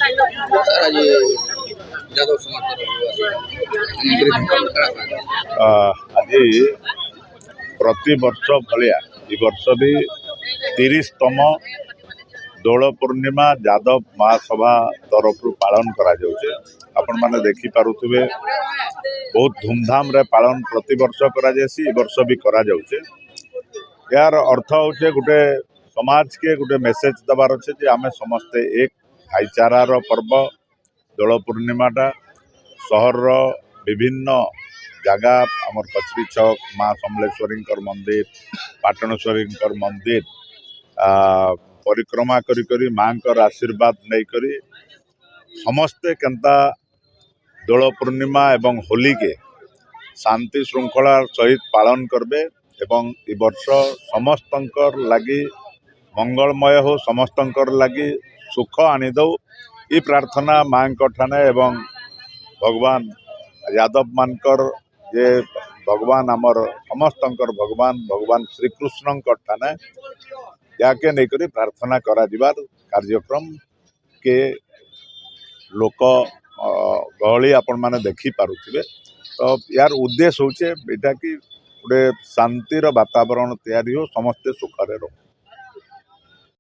आज प्रति वर्ष भाया ए वर्ष भी 30तम दोल पूर्णिमा यादव महासभा तरफ पालन करा आपण माने देखि पारुथिबे बहुत धूमधाम रे पालन प्रति वर्ष करा जायसी ए वर्ष भी करा जाउचे। यार अर्थ होचे गुटे समाज के गुटे मेसेज दबार अच्छे जे आमे समस्ते एक भाईचारार पर्व दोल पूर्णिमाटा सहर विभिन्न जगह आमर कचरी चौक माँ समलेश्वरी मंदिर पाटणेश्वरी मंदिर परिक्रमा करी माँ आशीर्वाद नहीं करी समस्ते केंता दोल पूर्णिमा एवं होली के शांति श्रृंखला सहित पालन करबे एवं ए वर्ष समस्तंकर लगी मंगलमय हो समस्तंकर लगी सुख आनीदौ ये प्रार्थना माँ ठाने एवं भगवान यादव मानकर जे भगवान आमर समस्तंकर भगवान श्रीकृष्ण ठाने याके नहीं करी प्रार्थना करा दिबार कार्यक्रम के लोक गहली आपण माने देखि पारुथिबे। तो यार उद्देश्य होचे बेटा कि गोटे शांतिर वातावरण तैयारी हो समस्ते सुखरे रहो।